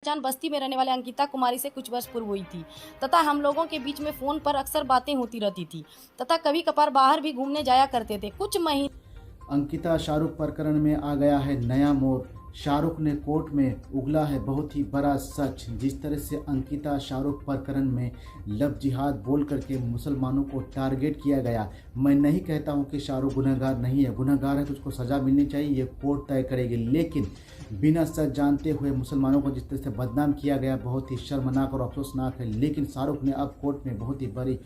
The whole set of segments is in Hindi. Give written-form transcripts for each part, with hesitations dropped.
पहचान बस्ती में रहने वाले अंकिता कुमारी से कुछ वर्ष पूर्व हुई थी तथा हम लोगों के बीच में फ़ोन पर अक्सर बातें होती रहती थी तथा कभी कभार बाहर भी घूमने जाया करते थे। कुछ महीने अंकिता शाहरुख प्रकरण में आ गया है नया मोड़। शाहरुख ने कोर्ट में उगला है बहुत ही बड़ा सच। जिस तरह से अंकिता शाहरुख प्रकरण में लव जिहाद बोल करके मुसलमानों को टारगेट किया गया। मैं नहीं कहता हूं कि शाहरुख गुनहगार नहीं है, गुनहगार है तो उसको सज़ा मिलनी चाहिए, ये कोर्ट तय करेगी। लेकिन बिना सच जानते हुए मुसलमानों को जिस तरह से बदनाम किया गया बहुत ही शर्मनाक और अफसोसनाक है। लेकिन शाहरुख ने अब कोर्ट में बहुत ही बड़ी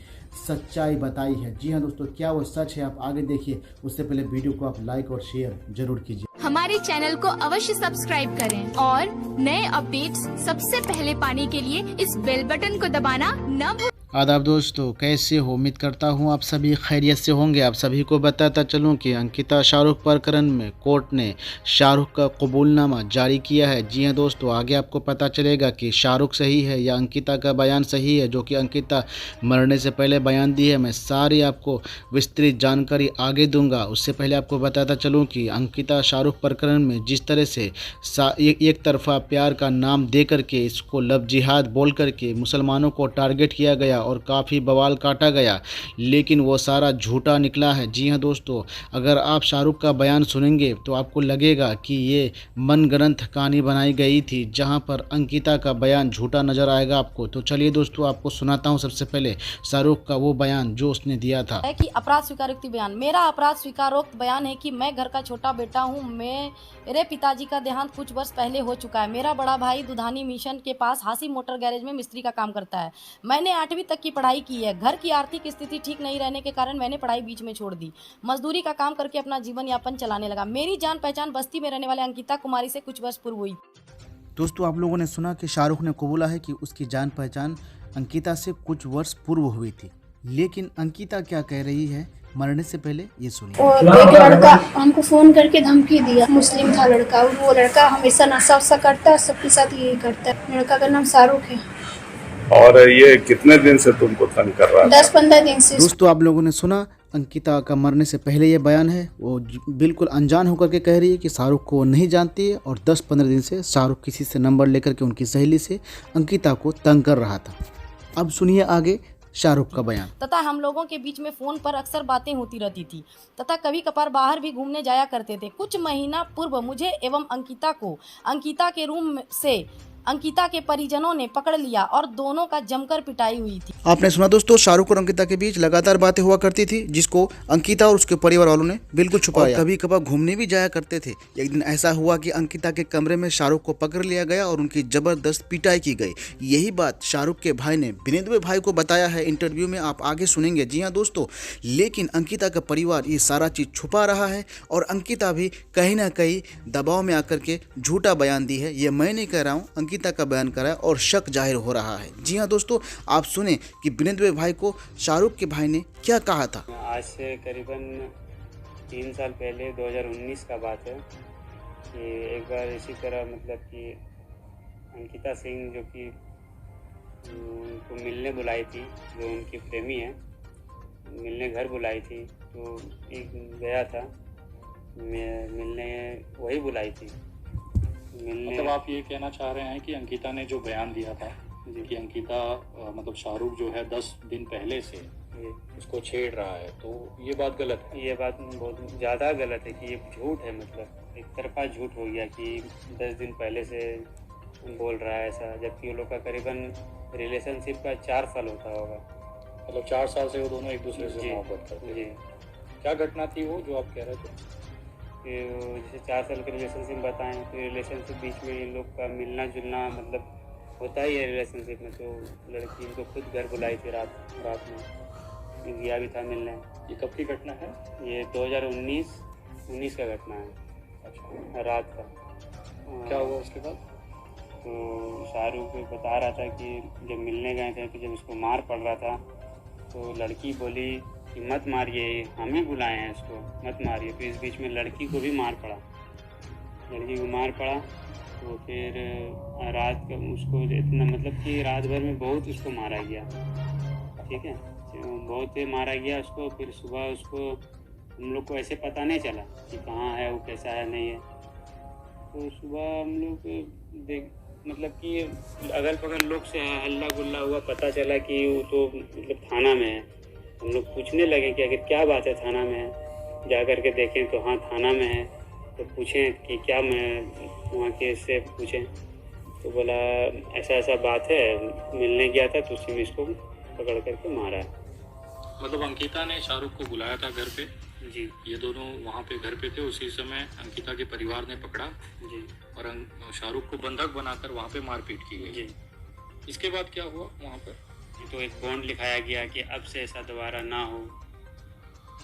सच्चाई बताई है। जी हाँ दोस्तों, क्या वो सच है आप आगे देखिए। उससे पहले वीडियो को आप लाइक और शेयर जरूर कीजिए। हमारे चैनल को अवश्य सब्सक्राइब करें और नए अपडेट्स सबसे पहले पाने के लिए इस बेल बटन को दबाना न भूलें। आदाब दोस्तों, कैसे हो? उम्मीद करता हूं आप सभी खैरियत से होंगे। आप सभी को बताता चलूं कि अंकिता शाहरुख प्रकरण में कोर्ट ने शाहरुख का कबूलनामा जारी किया है। जी हां दोस्तों, आगे आपको पता चलेगा कि शाहरुख सही है या अंकिता का बयान सही है, जो कि अंकिता मरने से पहले बयान दी है। मैं सारी आपको विस्तृत जानकारी आगे दूंगा। उससे पहले आपको बताता चलूँ कि अंकिता शाहरुख प्रकरण में जिस तरह से एक तरफा प्यार का नाम दे करके इसको लव जिहाद बोल करके मुसलमानों को टारगेट किया गया और काफ़ी बवाल काटा गया, लेकिन वो सारा झूठा निकला है। जी हाँ दोस्तों, अगर आप शाहरुख का बयान सुनेंगे तो आपको लगेगा कि ये मनगढ़ंत कहानी बनाई गई थी, जहाँ पर अंकिता का बयान झूठा नज़र आएगा आपको। तो चलिए दोस्तों, आपको सुनाता हूँ सबसे पहले शाहरुख का वो बयान जो उसने दिया था। है कि अपराध स्वीकारोक्ति बयान। मेरा अपराध स्वीकारोक्त बयान है कि मैं घर का छोटा बेटा हूं। मेरे पिताजी का देहांत कुछ वर्ष पहले हो चुका है। मेरा बड़ा भाई दुधानी मिशन के पास हासी मोटर गैरेज में मिस्त्री का काम करता है। मैंने 8वीं तक की पढ़ाई की है। घर की आर्थिक स्थिति ठीक नहीं रहने के कारण मैंने पढ़ाई बीच में छोड़ दी। मजदूरी का काम करके अपना जीवन यापन चलाने लगा। मेरी जान पहचान बस्ती में रहने वाले अंकिता कुमारी से कुछ वर्ष पूर्व हुई। दोस्तों, आप लोगों ने सुना कि शाहरुख ने कबूला है कि उसकी जान पहचान अंकिता से कुछ वर्ष पूर्व हुई थी। लेकिन अंकिता क्या कह रही है मरने से पहले, ये सुनिए। और एक लड़का हमको फोन करके धमकी दिया। मुस्लिम था लड़का, वो लड़का हमेशा नशा वशा करता है, सबके साथ यही करता है। लड़का का नाम शाहरुख है। और ये कितने दिन से तुमको तंग कर रहा था? 10-15 दिन से। दोस्तों, आप लोगों ने सुना अंकिता का मरने से पहले ये बयान है। वो बिल्कुल अनजान होकर के कह रही है कि शाहरुख को नहीं जानती है और 10-15 दिन से शाहरुख किसी से नंबर लेकर के उनकी सहेली से अंकिता को तंग कर रहा था। अब सुनिए आगे शाहरुख का बयान। तथा हम लोगों के बीच में फ़ोन पर अक्सर बातें होती रहती थी तथा कभी कभार बाहर भी घूमने जाया करते थे। कुछ महीना पूर्व मुझे एवं अंकिता को अंकिता के रूम से अंकिता के परिजनों ने पकड़ लिया और दोनों का जमकर पिटाई हुई थी। आपने सुना दोस्तों, शाहरुख और अंकिता के बीच लगातार बातें हुआ करती थी, जिसको अंकिता और उसके परिवार वालों ने बिल्कुल छुपाया। कभी कभार घूमने भी जाया करते थे। एक दिन ऐसा हुआ कि अंकिता के कमरे में शाहरुख को पकड़ लिया गया और उनकी जबरदस्त पिटाई की गई। यही बात शाहरुख के भाई ने विनेद्र भाई को बताया है इंटरव्यू में, आप आगे सुनेंगे। जी हाँ दोस्तों, लेकिन अंकिता का परिवार ये सारा चीज छुपा रहा है और अंकिता भी कहीं ना कहीं दबाव में आकर के झूठा बयान दी है। ये मैं नहीं कह रहा हूँ, अंकिता का बयान करा है और शक जाहिर हो रहा है। जी हाँ दोस्तों, आप सुने कि विनेद्र भाई को शाहरुख के भाई ने क्या कहा था। आज से करीबन 3 साल पहले 2019 का बात है कि एक बार इसी तरह मतलब कि अंकिता सिंह जो कि उनको मिलने बुलाई थी, जो उनकी प्रेमी है, मिलने घर बुलाई थी। तो एक गया था मिलने, वही बुलाई थी मिलने। मतलब आप ये कहना चाह रहे हैं कि अंकिता ने जो बयान दिया था कि अंकिता मतलब शाहरुख जो है 10 दिन पहले से उसको छेड़ रहा है, तो ये बात गलत है? ये बात बहुत ज़्यादा गलत है कि ये झूठ है। मतलब एक तरफा झूठ हो गया कि 10 दिन पहले से बोल रहा है ऐसा, जबकि वो लोग का करीबन रिलेशनशिप का 4 साल होता होगा। मतलब 4 साल से वो दोनों एक दूसरे से मोहब्बत करते जी। क्या घटना थी वो जो आप कह रहे थे? जैसे 4 साल के रिलेशनशिप बताएं तो रिलेशनशिप बीच में इन लोग का मिलना जुलना मतलब होता ही है रिलेशनशिप में। तो लड़की इनको खुद घर बुलाई थी रात में, गया भी था मिलने। ये कब की घटना है? ये 2019 का घटना है। अच्छा, रात का। क्या हुआ उसके बाद? तो शाहरुख बता रहा था कि जब मिलने गए थे तो जब उसको मार पड़ रहा था तो लड़की बोली कि मत मारिए, हम ही बुलाए हैं इसको, मत मारिए। तो इस बीच में लड़की को भी मार पड़ा, लड़की को मार पड़ा। तो फिर रात का उसको इतना मतलब कि रात भर में बहुत उसको मारा गया, ठीक है, बहुत ही मारा गया उसको। फिर सुबह उसको हम लोग को ऐसे पता नहीं चला कि कहाँ है वो, कैसा है नहीं है। तो सुबह हम लोग मतलब कि अगल बगल लोग से हल्ला गुल्ला हुआ, पता चला कि वो तो मतलब थाना में है। हम लोग पूछने लगे कि आखिर क्या बात है, थाना में है। जा कर के देखें तो हाँ थाना में है। तो पूछें कि क्या, मैं वहाँ के से पूछें तो बोला ऐसा ऐसा बात है, मिलने गया था तो उसी में इसको पकड़ करके मारा है। मतलब अंकिता ने शाहरुख को बुलाया था घर पे जी ये दोनों वहाँ पे घर पे थे। उसी समय अंकिता के परिवार ने पकड़ा जी और शाहरुख को बंधक बनाकर वहाँ पे मारपीट की गई। जी। इसके बाद क्या हुआ वहाँ पर? तो एक बॉन्ड लिखाया गया कि अब से ऐसा दोबारा ना हो,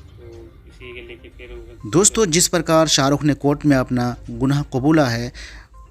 तो इसी के लेके फिर दोस्तों, जिस प्रकार शाहरुख ने कोर्ट में अपना गुनाह कबूला है,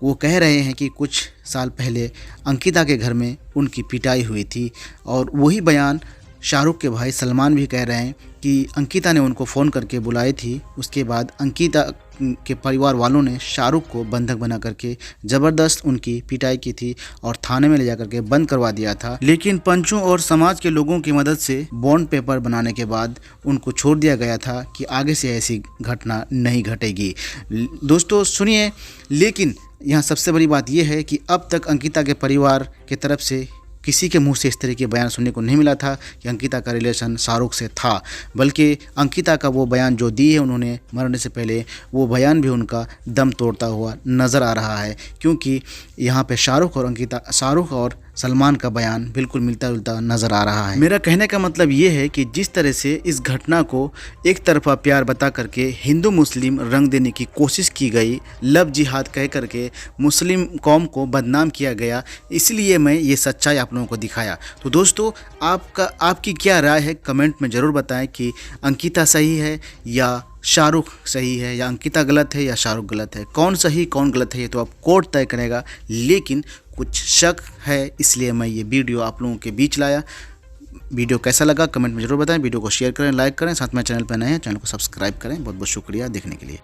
वो कह रहे हैं कि कुछ साल पहले अंकिता के घर में उनकी पिटाई हुई थी और वही बयान शाहरुख के भाई सलमान भी कह रहे हैं कि अंकिता ने उनको फ़ोन करके बुलाई थी। उसके बाद अंकिता के परिवार वालों ने शाहरुख को बंधक बना करके ज़बरदस्त उनकी पिटाई की थी और थाने में ले जा करके बंद करवा दिया था। लेकिन पंचों और समाज के लोगों की मदद से बॉन्ड पेपर बनाने के बाद उनको छोड़ दिया गया था कि आगे से ऐसी घटना नहीं घटेगी। दोस्तों सुनिए, लेकिन यहाँ सबसे बड़ी बात यह है कि अब तक अंकिता के परिवार के तरफ से किसी के मुंह से इस तरह के बयान सुनने को नहीं मिला था कि अंकिता का रिलेशन शाहरुख से था, बल्कि अंकिता का वो बयान जो दी है उन्होंने मरने से पहले, वो बयान भी उनका दम तोड़ता हुआ नज़र आ रहा है। क्योंकि यहाँ पे शाहरुख और सलमान का बयान बिल्कुल मिलता जुलता नज़र आ रहा है। मेरा कहने का मतलब ये है कि जिस तरह से इस घटना को एक तरफा प्यार बता करके हिंदू मुस्लिम रंग देने की कोशिश की गई, लव जिहाद कह करके मुस्लिम कौम को बदनाम किया गया, इसलिए मैं ये सच्चाई आप लोगों को दिखाया। तो दोस्तों, आपकी क्या राय है कमेंट में ज़रूर बताएं कि अंकिता सही है या शाहरुख सही है, या अंकिता गलत है या शाहरुख गलत है। कौन सही कौन गलत है ये तो अब कोर्ट तय करेगा, लेकिन कुछ शक है इसलिए मैं ये वीडियो आप लोगों के बीच लाया। वीडियो कैसा लगा कमेंट में ज़रूर बताएं। वीडियो को शेयर करें, लाइक करें, साथ में चैनल पर नए हैं चैनल को सब्सक्राइब करें। बहुत बहुत शुक्रिया देखने के लिए।